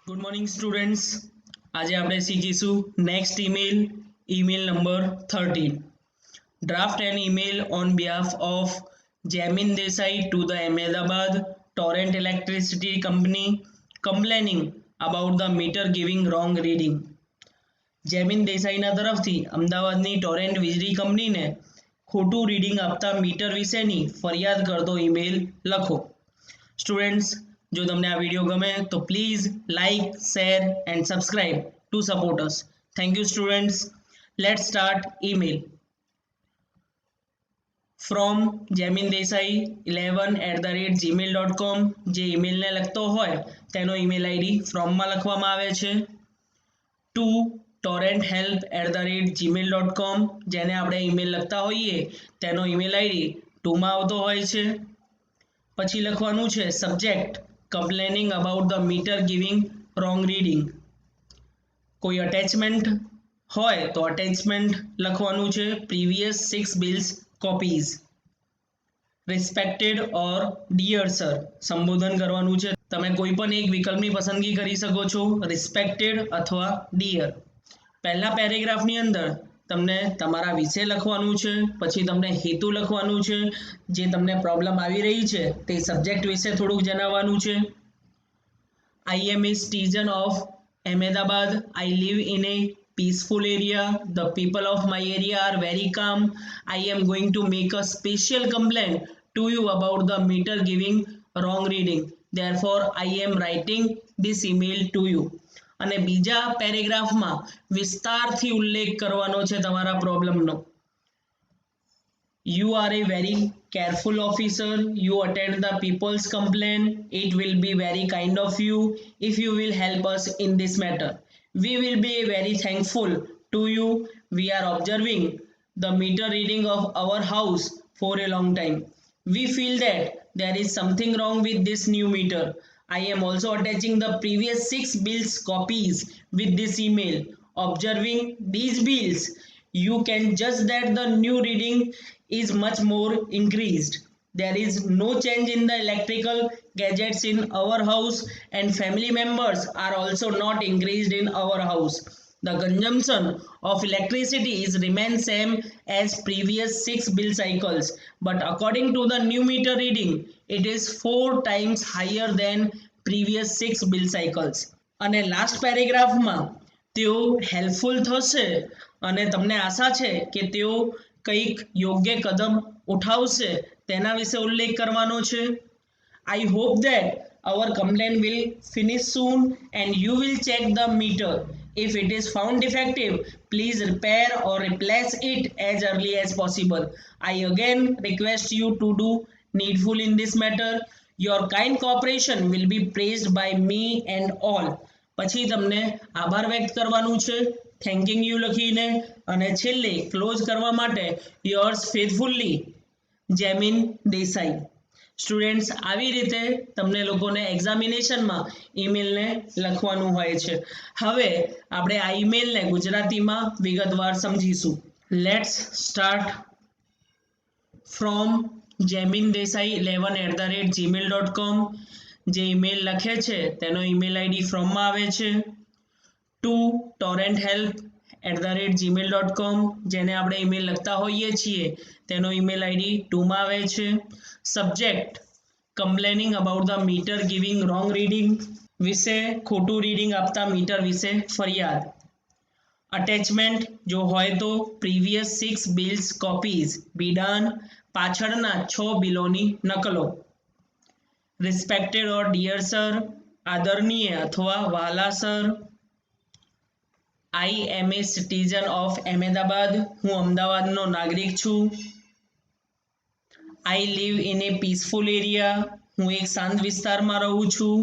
Good morning students. આજે આપણે શીખીશું next email number 13. Draft an email on behalf of Jemin Desai to the Ahmedabad Torrent electricity company complaining about the meter giving wrong reading. Jemin દેસાઈના તરફથી અમદાવાદની Torrent વીજળી કંપનીને ખોટું રીડિંગ આપતા મીટર વિશેની ફરિયાદ કરતો ઈમેલ લખો. સ્ટુડન્ટ્સ, જો તમને આ વિડીયો ગમે તો please like, share and subscribe to support us. Thank you students. Let's start email. From Jemin Desai 11@gmail.com. જે ઈમેલને લખતો હોય તેનો ઈમેલ આઈડી ફ્રોમમાં લખવામાં આવે છે. Two torrenthelp@gmail.com. જેને આપણે ઈમેલ લખતા હોઈએ તેનો ઈમેલ આઈડી ટુમાં આવતો હોય છે. પછી લખવાનું છે subject complaining about the meter giving wrong reading. કોઈ અટેચમેન્ટ હોય તો અટેચમેન્ટ લખવાનું છે. Previous 6 bills copies. Respected or dear sir સંબોધન કરવાનું છે. તમે કોઈ પણ એક વિકલ્પની પસંદગી કરી શકો છો, રિસ્પેક્ટેડ અથવા ડિયર. પહેલા પેરેગ્રાફની અંદર તમને તમારા વિશે લખવાનું છે, પછી તમને હેતુ લખવાનું છે, જે તમને પ્રોબ્લેમ આવી રહી છે તે સબ્જેક્ટ વિશે થોડુંક જણાવવાનું છે. I am a citizen of Ahmedabad. I live in a peaceful area. The people of my area are very calm. I am going to make a special complaint to you about the meter giving wrong reading. Therefore, I am writing this email to you. અને બીજા પેરેગ્રાફમાં વિસ્તારથી ઉલ્લેખ કરવાનો છે તમારા પ્રોબ્લેમનો. You are a very careful officer. You attend the people's complaint. It will be very kind of you if you will help us in this matter. We will be very thankful to you. We are observing the meter reading of our house for a long time. We feel that there is something wrong with this new meter. I am also attaching the previous 6 bills copies with this email. Observing these bills, you can judge that the new reading is much more increased. There is no change in the electrical gadgets in our house, and family members are also not increased in our house. The consumption of electricity is remain same as previous 6 bill cycles, but according to the new meter reading, it is 4 times higher than previous 6 bill cycles. અને last પેરેગ્રાફમાં તેઓ helpful થશે અને તમને આશા છે કે તેઓ કંઈક યોગ્ય કદમ ઉઠાવશે તેના વિશે ઉલ્લેખ કરવાનો છે. I hope that our complaint will finish soon and you will check the meter. If it is found defective, please repair or replace it as early as possible. I again request you to do needful in this matter. Your kind cooperation will be praised by me and all. પછી તમને આભાર વ્યક્ત કરવાનું છે થેન્કિંગ you લખીને, અને છેલ્લે close કરવા માટે યોર્સ ફેથફુલ્લી જેમિન દેસાઈ. સ્ટુડન્ટ્સ, આવી રીતે તમને લોકોને એક્ઝામિનેશનમાં ઈમેલને લખવાનું હોય છે. હવે આપણે આ ઈમેલને ગુજરાતીમાં વિગતવાર સમજીશું. Let's start. From Jemin Desai 11@gmail.com. જે ઈમેલ લખે છે તેનો ઈમેલ આઈડી ફ્રોમમાં આવે છે. Two torrenthelp@gmail.com. જેને આપણે ઈમેલ લખતા હોઈએ છીએ તેનો ઈમેલ આઈડી ટુમાં આવે છે. Subject complaining about the meter giving wrong reading. વિશે ખોટું રીડિંગ આપતા મીટર વિશે ફરિયાદ. અટેચમેન્ટ જો હોય તો પ્રીવિયસ 6 બિલ્સ કોપીઝ. બિડાન પાછળના 6 બિલોની નકલો. રિસ્પેક્ટેડ ઓર ડિયર સર આદરણીય અથવા વહાલા sir. I am a citizen of Ahmedabad. હું અમદાવાદનો નાગરિક છું. I live in a peaceful area. હું એક શાંત વિસ્તારમાં રહું છું.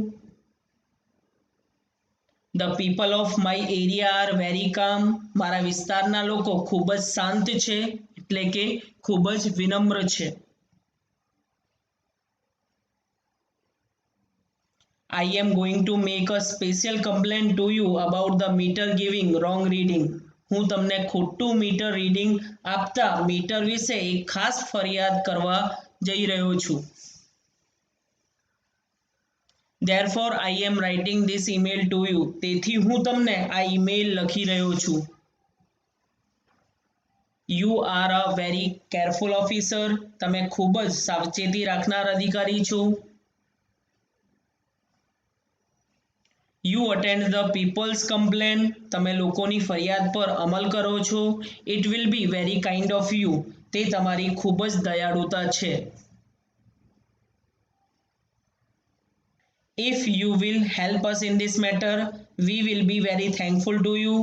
The people of my area are very calm. મારા વિસ્તારના લોકો ખૂબ જ શાંત છે, એટલે કે ખૂબ જ વિનમ્ર છે. I am going to make a special complaint to you about the meter giving wrong reading. હું તમને ખોટું મીટર રીડિંગ આપતા મીટર વિશે એક ખાસ ફરિયાદ કરવા જઈ રહ્યો છું. Therefore I am writing this email to you. તેથી હું તમને આ ઈમેલ લખી રહ્યો છું. You are a very careful officer. તમે ખૂબ જ સાવચેતી રાખનાર અધિકારી છો. You attend the people's complaint. તમે લોકોની ફરિયાદ પર અમલ કરો છો. It will be very kind of you. તે તમારી ખૂબ જ દયાળુતા છે. If you will help us in this matter, we will be very thankful to you.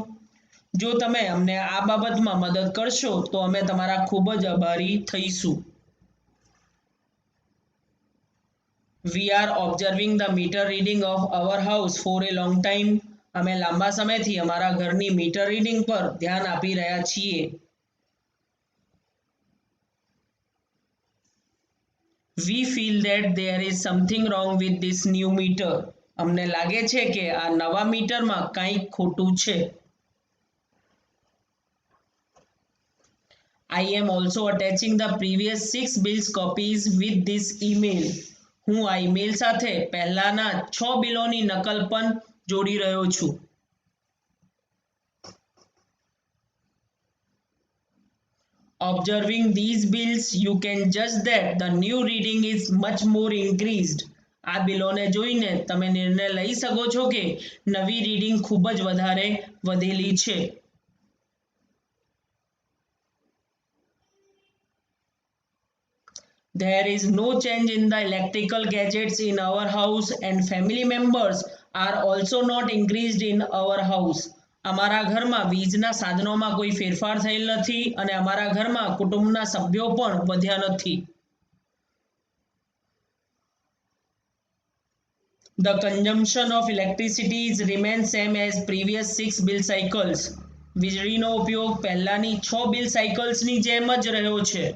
જો તમે અમને આ બાબતમાં મદદ કરશો તો અમે તમારા ખૂબ જ આભારી થઈશું. We are observing the meter reading of our house for a long time. અમે લાંબા સમયથી અમારા ઘરની મીટર રીડિંગ પર ધ્યાન આપી રહ્યા છીએ. We feel that there is something wrong with this new meter. અમને લાગે છે કે આ નવા મીટરમાં કંઈક ખોટું છે. I am also attaching the previous 6 bills copies with this email. હું આ ઈમેલ સાથે પહેલાના 6 બિલોની નકલ પણ જોડી રહ્યો છું. Observing these bills, you can judge that the new reading is much more increased. આ બિલોને જોઈને તમે નિર્ણય લઈ શકો છો કે નવી રીડિંગ ખૂબ જ વધારે વધેલી છે. There is no change in the electrical gadgets in our house and family members are also not increased in our house. અમારા ઘરમાં વીજના સાધનોમાં કોઈ ફેરફાર થયેલ નથી અને અમારા ઘરમાં કુટુંબના સભ્યો પણ વધ્યા નથી. The consumption of electricity remains same as previous 6 bill cycles. વીજળીનો ઉપયોગ પહેલાની 6 બિલ સાયકલ્સની જેમ જ રહ્યો છે.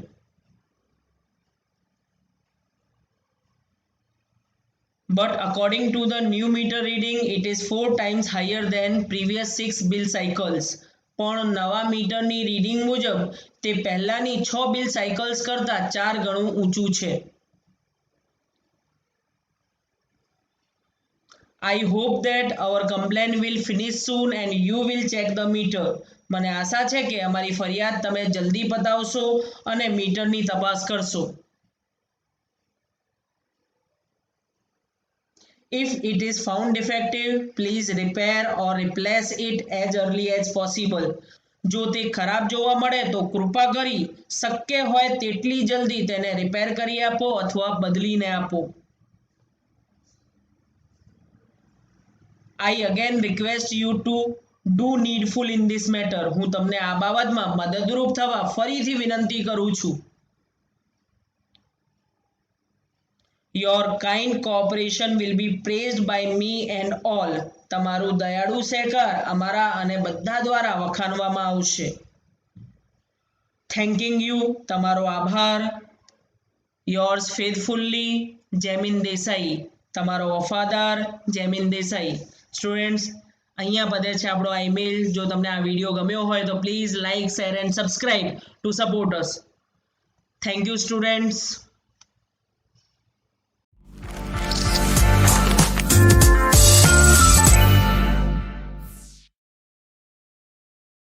But according to the new meter reading, it is 4 times higher than previous 6 bill cycles. પણ નવા મીટરની રીડિંગ મુજબ તે પહેલાની 6 બિલ સાયકલ્સ કરતાં 4 ગણું ઊંચું છે. I hope that our complaint will finish soon and you will check the meter. મને આશા છે કે અમારી ફરિયાદ તમે જલ્દી પતાવશો અને મીટરની તપાસ કરશો. If it is found defective, please repair or replace it as early as possible. જો તે ખરાબ જોવા મળે તો કૃપા કરી શક્ય હોય તેટલી જલ્દી તેને રિપેર કરી આપો અથવા બદલીને આપો. I again request you to do needful in this matter. હું તમને આ બાબતમાં મદદરૂપ થવા ફરીથી વિનંતી કરું છું. Your kind cooperation will be praised by me and all. તમારું દયાળુ સહકાર અમારા અને બધા દ્વારા વખાણવામાં આવશે. Thanking you, તમારો આભાર. Yours faithfully, જેમિન Desai. તમારો વફાદાર જેમિન દેસાઈ. સ્ટુડન્ટ્સ, અહીંયા પતે છે આપણો આ ઈમેલ. જો તમને આ વિડીયો ગમ્યો હોય તો please like, share and subscribe to support us. Thank you students.